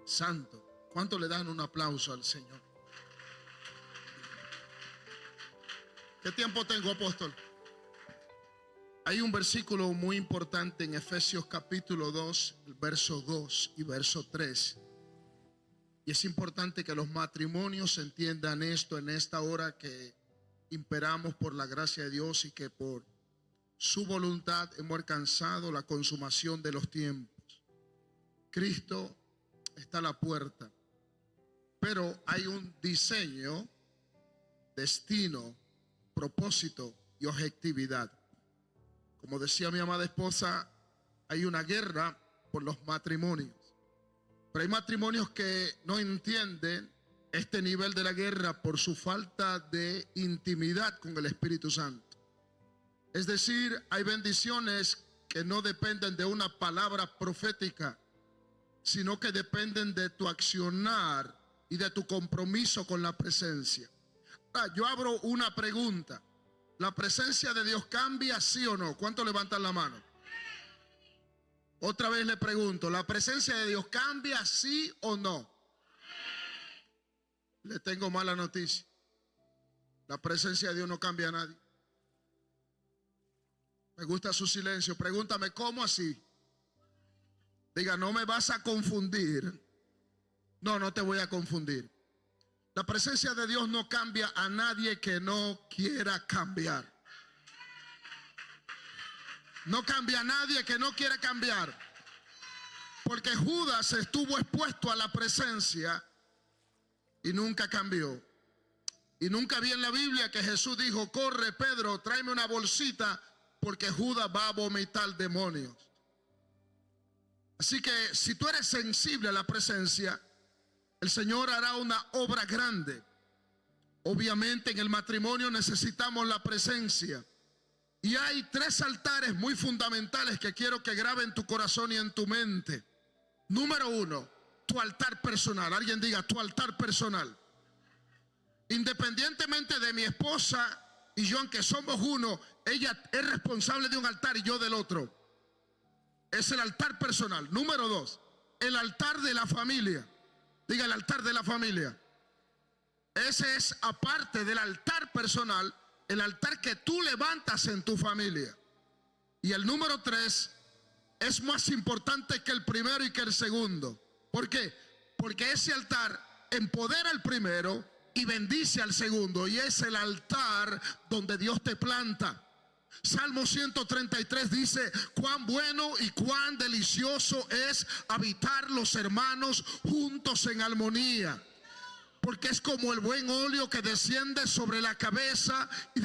Santo. ¿Cuánto le dan un aplauso al Señor? ¿Qué tiempo tengo, apóstol? Hay un versículo muy importante en Efesios capítulo 2, verso 2 y verso 3. Y es importante que los matrimonios entiendan esto en esta hora, que imperamos por la gracia de Dios y que por su voluntad hemos alcanzado la consumación de los tiempos. Cristo está a la puerta, pero hay un diseño, destino, propósito y objetividad. Como decía mi amada esposa, hay una guerra por los matrimonios, pero hay matrimonios que no entienden este nivel de la guerra por su falta de intimidad con el Espíritu Santo. Es decir, hay bendiciones que no dependen de una palabra profética, sino que dependen de tu accionar y de tu compromiso con la presencia. Ahora, yo abro una pregunta. ¿La presencia de Dios cambia, sí o no? ¿Cuántos levantan la mano? Otra vez le pregunto, ¿la presencia de Dios cambia, sí o no? Le tengo mala noticia. La presencia de Dios no cambia a nadie. Me gusta su silencio. Pregúntame, ¿cómo así? Diga, no me vas a confundir. No, no te voy a confundir. La presencia de Dios no cambia a nadie que no quiera cambiar. No cambia a nadie que no quiera cambiar. Porque Judas estuvo expuesto a la presencia y nunca cambió. Y nunca vi en la Biblia que Jesús dijo, corre Pedro, tráeme una bolsita, porque Judas va a vomitar demonios. Así que si tú eres sensible a la presencia, el Señor hará una obra grande. Obviamente en el matrimonio necesitamos la presencia. Y hay 3 altares muy fundamentales que quiero que graben en tu corazón y en tu mente. Número 1, tu altar personal. Alguien diga, tu altar personal. Independientemente de mi esposa y yo, aunque somos uno, ella es responsable de un altar y yo del otro. Es el altar personal. Número 2, el altar de la familia. Diga, el altar de la familia. Ese es, aparte del altar personal, el altar que tú levantas en tu familia. Y el número 3 es más importante que el primero y que el segundo. ¿Por qué? Porque ese altar empodera al primero y bendice al segundo. Y es el altar donde Dios te planta. Salmo 133 dice, cuán bueno y cuán delicioso es habitar los hermanos juntos en armonía. Porque es como el buen óleo que desciende sobre la cabeza y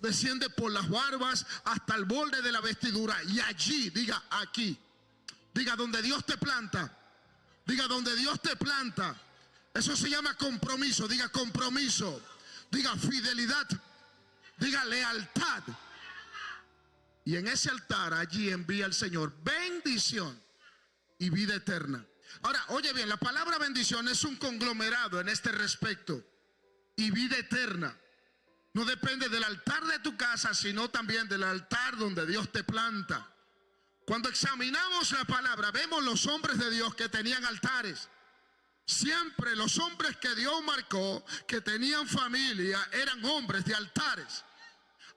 desciende por las barbas hasta el borde de la vestidura. Y allí, diga aquí, diga donde Dios te planta, diga donde Dios te planta. Eso se llama compromiso, diga compromiso, diga fidelidad, diga lealtad. Y en ese altar allí envía el Señor bendición y vida eterna. Ahora, oye bien, la palabra bendición es un conglomerado en este respecto. Y vida eterna no depende del altar de tu casa, sino también del altar donde Dios te planta. Cuando examinamos la palabra, vemos los hombres de Dios que tenían altares. Siempre los hombres que Dios marcó, que tenían familia, eran hombres de altares.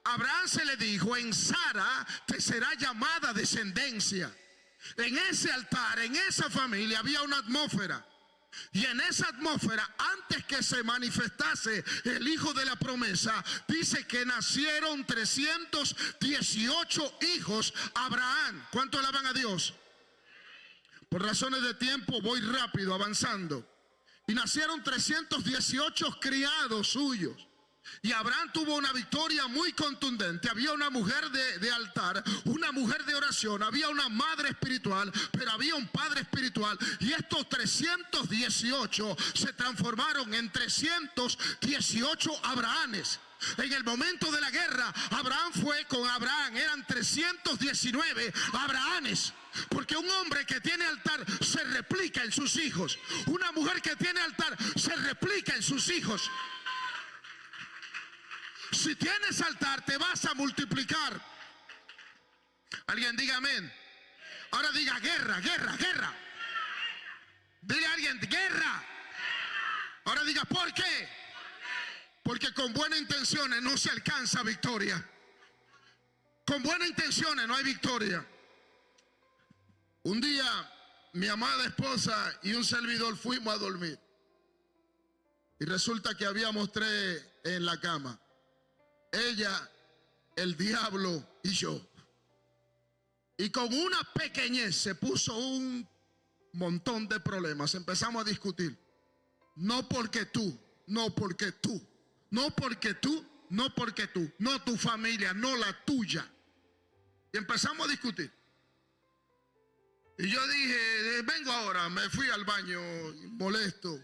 Abraham se le dijo, en Sara te será llamada descendencia. En ese altar, en esa familia había una atmósfera. Y en esa atmósfera, antes que se manifestase el hijo de la promesa, dice que nacieron 318 hijos a Abraham. ¿Cuánto alaban a Dios? Por razones de tiempo voy rápido avanzando. Y nacieron 318 criados suyos. Y Abraham tuvo una victoria muy contundente. Había una mujer de altar, una mujer de oración, había una madre espiritual, pero había un padre espiritual. Y estos 318 se transformaron en 318 Abrahames. En el momento de la guerra, Abraham fue con Abraham, eran 319 Abrahames. Porque un hombre que tiene altar se replica en sus hijos. Una mujer que tiene altar se replica en sus hijos. Si tienes altar, te vas a multiplicar. Alguien diga amén. Ahora diga guerra, guerra, guerra. Dile a alguien, bien, guerra. Ahora diga, ¿por qué? Porque con buenas intenciones no se alcanza victoria. Con buenas intenciones no hay victoria. Un día mi amada esposa y un servidor fuimos a dormir. Y resulta que habíamos 3 en la cama. Ella, el diablo y yo. Y con una pequeñez se puso un montón de problemas. Empezamos a discutir. No porque tú, no porque tú, no porque tú, no porque tú, no tu familia, no la tuya. Y empezamos a discutir. Y yo dije, vengo ahora, me fui al baño molesto.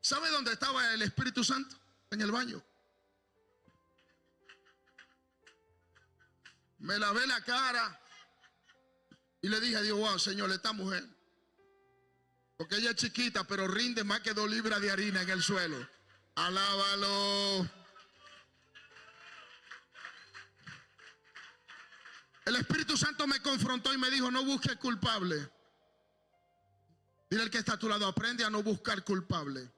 ¿Sabe dónde estaba el Espíritu Santo? En el baño. Me lavé la cara y le dije a Dios, wow, Señor, esta mujer, porque ella es chiquita, pero rinde más que 2 libras de harina en el suelo. Alábalo. El Espíritu Santo me confrontó y me dijo, no busques culpable. Dile al que está a tu lado, aprende a no buscar culpable.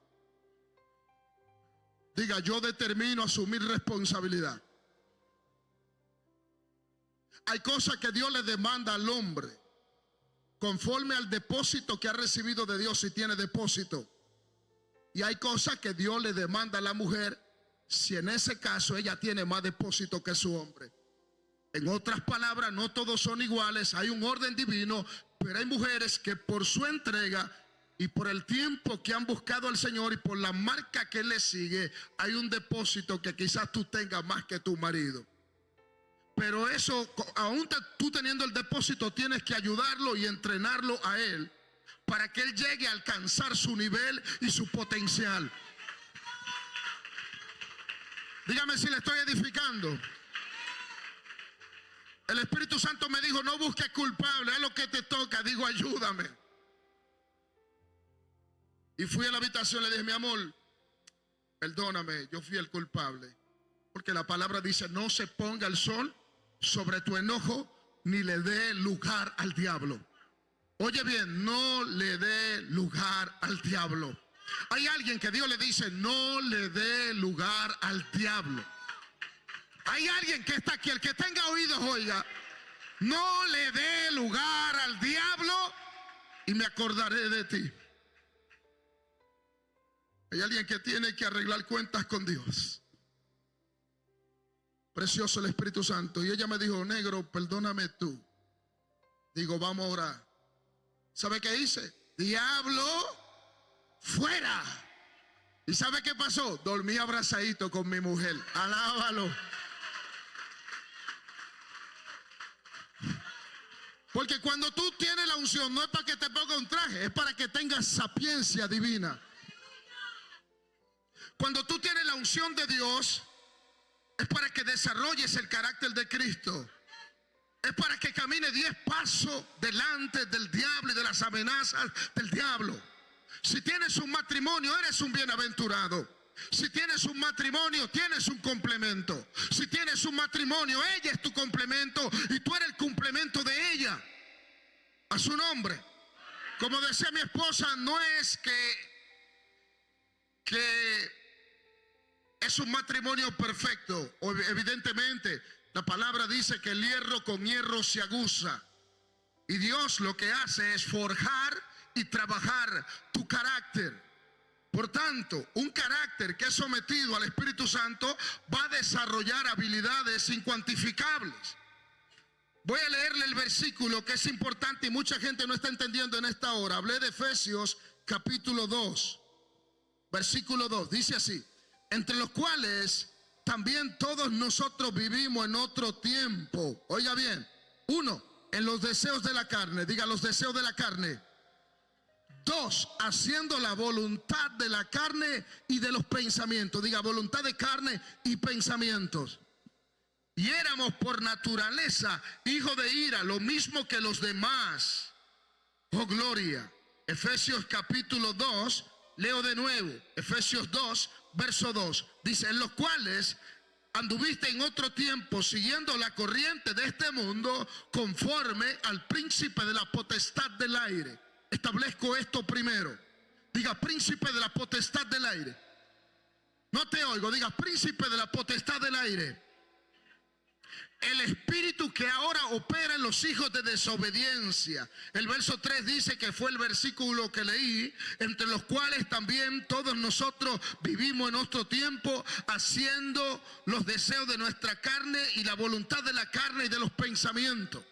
Diga, yo determino asumir responsabilidad. Hay cosas que Dios le demanda al hombre conforme al depósito que ha recibido de Dios si tiene depósito. Y hay cosas que Dios le demanda a la mujer si en ese caso ella tiene más depósito que su hombre. En otras palabras, no todos son iguales, hay un orden divino, pero hay mujeres que por su entrega y por el tiempo que han buscado al Señor y por la marca que le sigue, hay un depósito que quizás tú tengas más que tu marido. Pero eso, aún tú teniendo el depósito, tienes que ayudarlo y entrenarlo a él para que él llegue a alcanzar su nivel y su potencial. Dígame si le estoy edificando. El Espíritu Santo me dijo, no busques culpable, haz lo que te toca. Digo, ayúdame. Y fui a la habitación, le dije, mi amor, perdóname, yo fui el culpable. Porque la palabra dice, no se ponga el sol sobre tu enojo, ni le dé lugar al diablo. Oye bien, no le dé lugar al diablo. Hay alguien que Dios le dice, no le dé lugar al diablo. Hay alguien que está aquí, el que tenga oídos, oiga, no le dé lugar al diablo y me acordaré de ti. Hay alguien que tiene que arreglar cuentas con Dios. Precioso el Espíritu Santo. Y ella me dijo, negro, perdóname tú. Digo, vamos a orar. ¿Sabe qué hice? Diablo, fuera. ¿Y sabe qué pasó? Dormí abrazadito con mi mujer. Alábalo. Porque cuando tú tienes la unción, no es para que te ponga un traje, es para que tengas sapiencia divina. Cuando tú tienes la unción de Dios, es para que desarrolles el carácter de Cristo. Es para que camine 10 pasos delante del diablo y de las amenazas del diablo. Si tienes un matrimonio, eres un bienaventurado. Si tienes un matrimonio, tienes un complemento. Si tienes un matrimonio, ella es tu complemento y tú eres el complemento de ella. A su nombre. Como decía mi esposa, no es que es un matrimonio perfecto. Evidentemente, la palabra dice que el hierro con hierro se aguza. Y Dios lo que hace es forjar y trabajar tu carácter. Por tanto, un carácter que es sometido al Espíritu Santo va a desarrollar habilidades incuantificables. Voy a leerle el versículo que es importante y mucha gente no está entendiendo en esta hora. Hablé de Efesios capítulo 2, versículo 2. Dice así, entre los cuales también todos nosotros vivimos en otro tiempo. Oiga bien, 1, en los deseos de la carne. Diga, los deseos de la carne. 2, haciendo la voluntad de la carne y de los pensamientos. Diga, voluntad de carne y pensamientos. Y éramos por naturaleza hijos de ira, lo mismo que los demás. Oh, gloria. Efesios capítulo 2, leo de nuevo. Efesios 2, verso 2. Dice, en los cuales anduviste en otro tiempo siguiendo la corriente de este mundo conforme al príncipe de la potestad del aire. Establezco esto primero. Diga, príncipe de la potestad del aire. No te oigo, diga, príncipe de la potestad del aire. El espíritu que ahora opera en los hijos de desobediencia. El verso 3 dice que fue el versículo que leí, entre los cuales también todos nosotros vivimos en nuestro tiempo, haciendo los deseos de nuestra carne y la voluntad de la carne y de los pensamientos.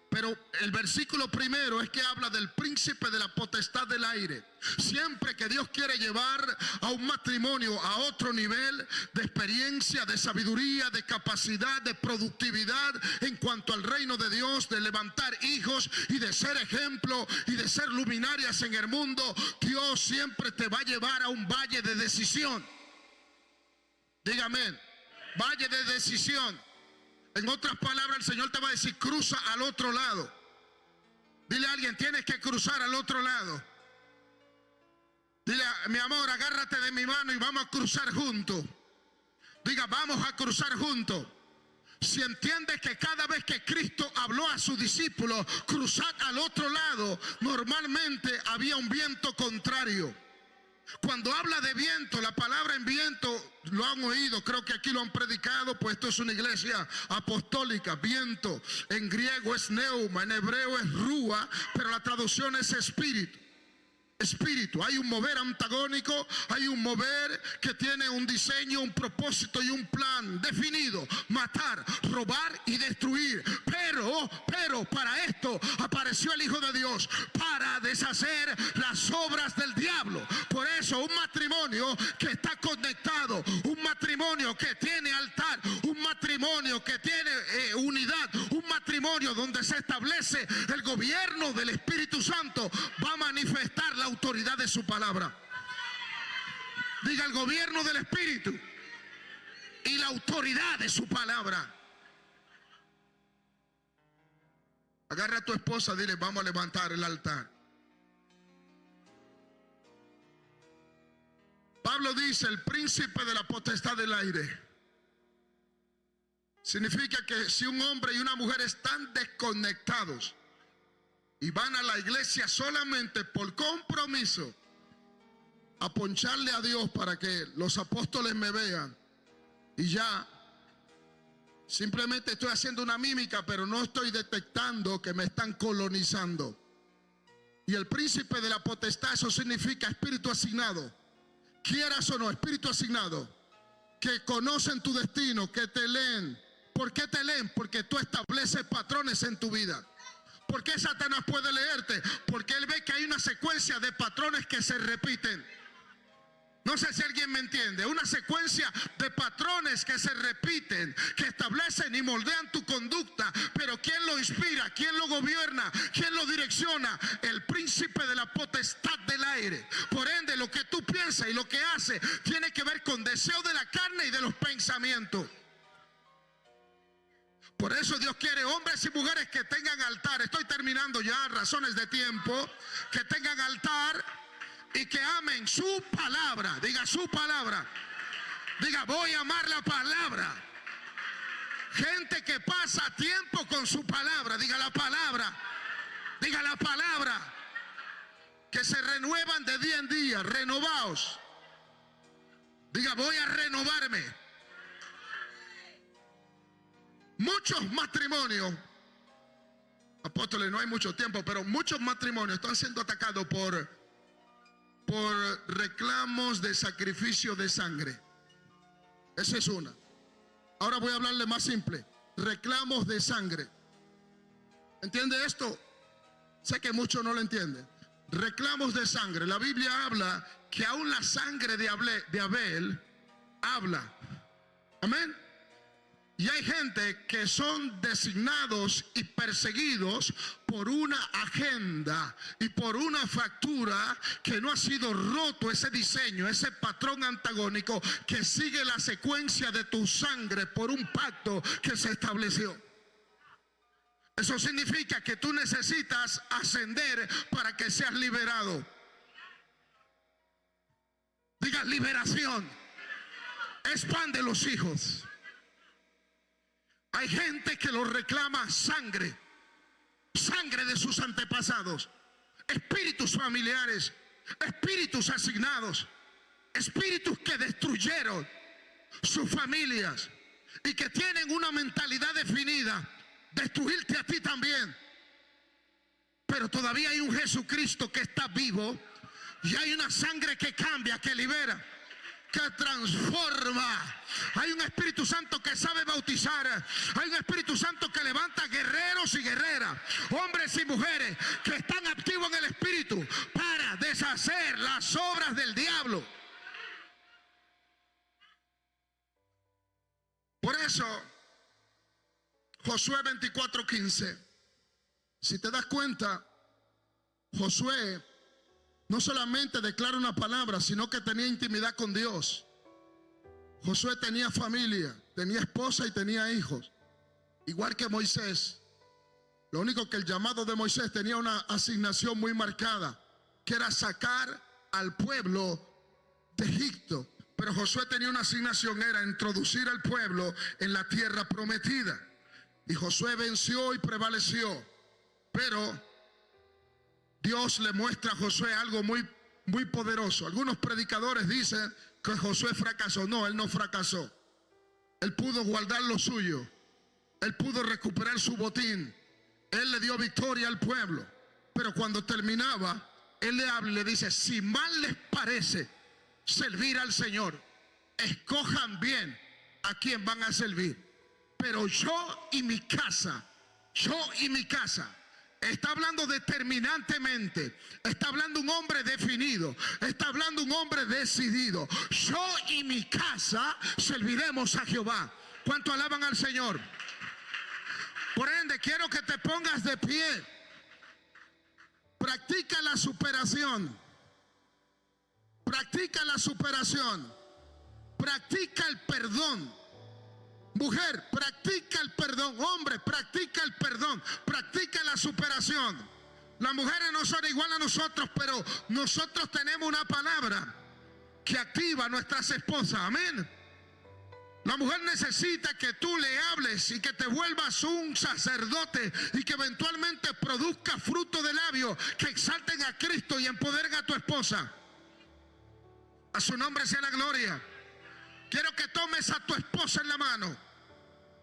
Pero el versículo primero es que habla del príncipe de la potestad del aire. Siempre que Dios quiere llevar a un matrimonio a otro nivel de experiencia, de sabiduría, de capacidad, de productividad en cuanto al reino de Dios, de levantar hijos y de ser ejemplo y de ser luminarias en el mundo, Dios siempre te va a llevar a un valle de decisión. Dígame, valle de decisión. En otras palabras, el Señor te va a decir, cruza al otro lado. Dile a alguien, tienes que cruzar al otro lado. Dile, mi amor, agárrate de mi mano y vamos a cruzar juntos. Diga, vamos a cruzar juntos. Si entiendes que cada vez que Cristo habló a sus discípulos, cruzar al otro lado, normalmente había un viento contrario. Cuando habla de viento, la palabra en viento, lo han oído, creo que aquí lo han predicado, pues esto es una iglesia apostólica. Viento, en griego es neuma, en hebreo es rúa, pero la traducción es espíritu. Espíritu, hay un mover antagónico, hay un mover que tiene un diseño, un propósito y un plan definido: matar, robar y destruir. Pero para esto apareció el Hijo de Dios, para deshacer las obras del diablo. Por eso un matrimonio que está conectado, un matrimonio que tiene altar, un matrimonio que tiene unidad, un matrimonio donde se establece el gobierno del Espíritu Santo, va a manifestar la autoridad de su palabra. Diga, el gobierno del Espíritu y la autoridad de su palabra. Agarra a tu esposa, dile, vamos a levantar el altar. Pablo dice, el príncipe de la potestad del aire. Significa que si un hombre y una mujer están desconectados y van a la iglesia solamente por compromiso, a poncharle a Dios para que los apóstoles me vean, y ya, simplemente estoy haciendo una mímica, pero no estoy detectando que me están colonizando. Y el príncipe de la potestad, eso significa espíritu asignado. Quieras o no, espíritu asignado, que conocen tu destino, que te leen. ¿Por qué te leen? Porque tú estableces patrones en tu vida. ¿Por qué Satanás puede leerte? Porque él ve que hay una secuencia de patrones que se repiten. No sé si alguien me entiende. Una secuencia de patrones que se repiten, que establecen y moldean tu conducta. Pero ¿quién lo inspira? ¿Quién lo gobierna? ¿Quién lo direcciona? El príncipe de la potestad del aire. Por ende, lo que tú piensas y lo que haces tiene que ver con deseo de la carne y de los pensamientos. Por eso Dios quiere hombres y mujeres que tengan altar. Estoy terminando ya, razones de tiempo. Que tengan altar y que amen su palabra. Diga, su palabra. Diga, voy a amar la palabra. Gente que pasa tiempo con su palabra. Diga, la palabra. Diga, la palabra. Que se renuevan de día en día. Renovaos. Diga, voy a renovarme. Muchos matrimonios, apóstoles, no hay mucho tiempo, pero muchos matrimonios están siendo atacados por reclamos de sacrificio de sangre. Esa es una. Ahora voy a hablarle más simple. Reclamos de sangre. ¿Entiende esto? Sé que muchos no lo entienden. Reclamos de sangre. La Biblia habla que aún la sangre de Abel habla. Amén. Y hay gente que son designados y perseguidos por una agenda y por una factura que no ha sido roto, ese diseño, ese patrón antagónico que sigue la secuencia de tu sangre por un pacto que se estableció. Eso significa que tú necesitas ascender para que seas liberado. Diga, liberación. Expande los hijos. Hay gente que lo reclama sangre, sangre de sus antepasados, espíritus familiares espíritus asignados, espíritus que destruyeron sus familias y que tienen una mentalidad definida, destruirte a ti también. Pero todavía hay un Jesucristo que está vivo y hay una sangre que cambia, que libera, que transforma. Hay un Espíritu Santo que sabe bautizar. Hay un Espíritu Santo que levanta guerreros y guerreras, hombres y mujeres que están activos en el Espíritu para deshacer las obras del diablo. Por eso, Josué 24:15, si te das cuenta, Josué no solamente declara una palabra, sino que tenía intimidad con Dios. Josué tenía familia, tenía esposa y tenía hijos, igual que Moisés. Lo único que el llamado de Moisés tenía una asignación muy marcada, que era sacar al pueblo de Egipto. Pero Josué tenía una asignación, era introducir al pueblo en la tierra prometida. Y Josué venció y prevaleció. Pero Dios le muestra a Josué algo muy poderoso. Algunos predicadores dicen que Josué fracasó. No, él no fracasó. Él pudo guardar lo suyo. Él pudo recuperar su botín. Él le dio victoria al pueblo. Pero cuando terminaba, él le habla y le dice: si mal les parece servir al Señor, escojan bien a quién van a servir. Pero yo y mi casa. Está hablando determinantemente. Está hablando un hombre definido. Está hablando un hombre decidido. Yo y mi casa serviremos a Jehová. ¿Cuánto alaban al Señor? Por ende, quiero que te pongas de pie. Practica la superación. Practica la superación. Practica el perdón. Mujer, practica el perdón. Hombre, practica el perdón. Practica la superación. Las mujeres no son igual a nosotros, pero nosotros tenemos una palabra que activa a nuestras esposas. Amén. La mujer necesita que tú le hables y que te vuelvas un sacerdote y que eventualmente produzca fruto de labios que exalten a Cristo y empoderen a tu esposa. A su nombre sea la gloria. Quiero que tomes a tu esposa en la mano.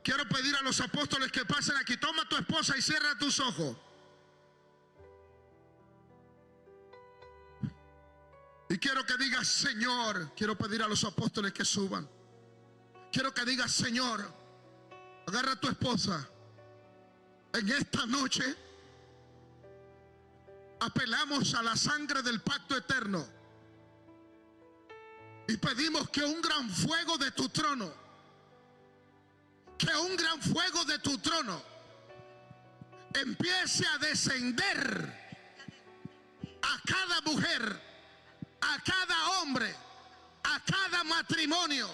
Quiero pedir a los apóstoles que pasen aquí. Toma a tu esposa y cierra tus ojos. Y quiero que digas: Señor. Quiero pedir a los apóstoles que suban. Quiero que digas: Señor, agarra a tu esposa. En esta noche apelamos a la sangre del pacto eterno. Y pedimos que un gran fuego de tu trono, empiece a descender a cada mujer, a cada hombre, a cada matrimonio,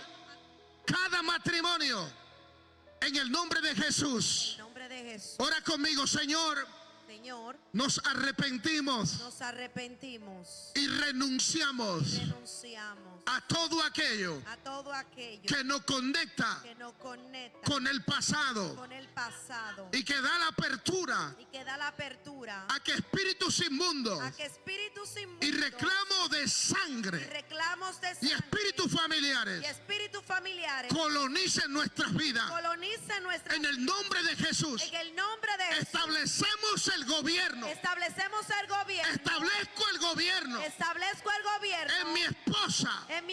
en el nombre de Jesús. Ora conmigo: Señor, nos arrepentimos y renunciamos a todo aquello que nos conecta con el pasado y que da la apertura a que espíritus inmundos y reclamos de sangre y espíritus familiares colonicen nuestras vidas. En el nombre de Jesús establecemos el gobierno. Establezco el gobierno en mi esposa, en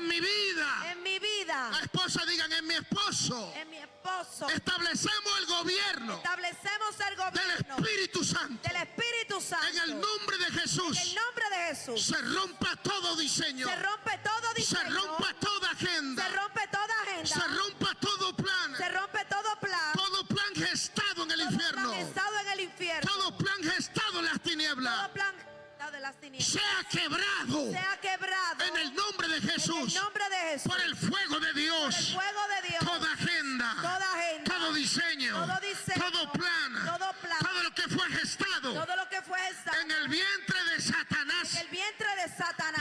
mi vida. La esposa digan: en mi esposo. Establecemos el gobierno del Espíritu Santo. En el nombre de Jesús. Se rompa todo diseño. Se rompa toda agenda. Se rompa todo plan. Todo plan gestado en el infierno. Todo plan gestado en las tinieblas. Sea quebrado en el nombre de Jesús. Por el fuego de Dios. Toda agenda, todo diseño, todo plan, todo lo que fue gestado en el vientre de Satanás,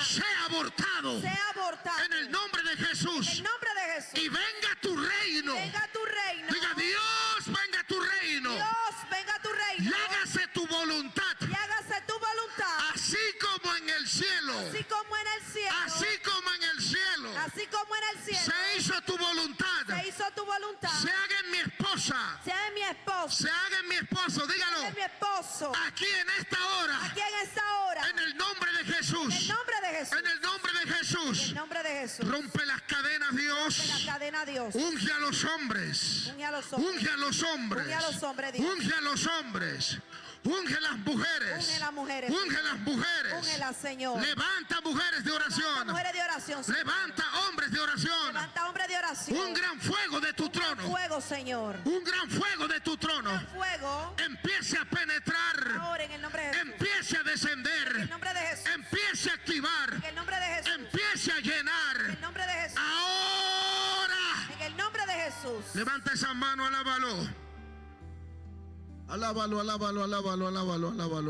sea abortado en el nombre de Jesús. Y venga tu reino. Diga: Dios, venga tu reino. Y hágase tu voluntad, así como en el cielo Así como en el cielo. Así como en el cielo. Así como en el cielo. Se hizo tu voluntad. Se hizo tu voluntad. Se haga en mi esposa. Sea en mi esposo. Se haga en mi esposo. Dígalo. En mi esposo. Aquí en esta hora. Aquí en esta hora. En el nombre de En el Jesús. nombre de Jesús. En el nombre de En Jesús. el nombre de Jesús. Rompe las cadenas, Dios. La cadena, Dios. Unge a los hombres. Unge a los hombres. Unge a los hombres. Unge a los hombres, Dios. Unge a los hombres. Unge a las mujeres. Unge a las mujeres. Unge a las mujeres. Úngela, Señor. Levanta mujeres de oración. Mujeres de oración, Señor. Levanta hombres de oración. Levanta hombres de oración. Un gran fuego de tu trono. Fuego, Señor. Un gran fuego de tu trono. Fuego. Empiece a penetrar. Ahora en el nombre de Jesús. Empiece a En el descender. nombre de Jesús. Empiece a activar. En el nombre de Jesús. Empiece a En llenar. el nombre de Jesús. Ahora. En el nombre de Jesús. Levanta esa mano, alábalo. Alábalo, alábalo, alábalo, alábalo, alábalo.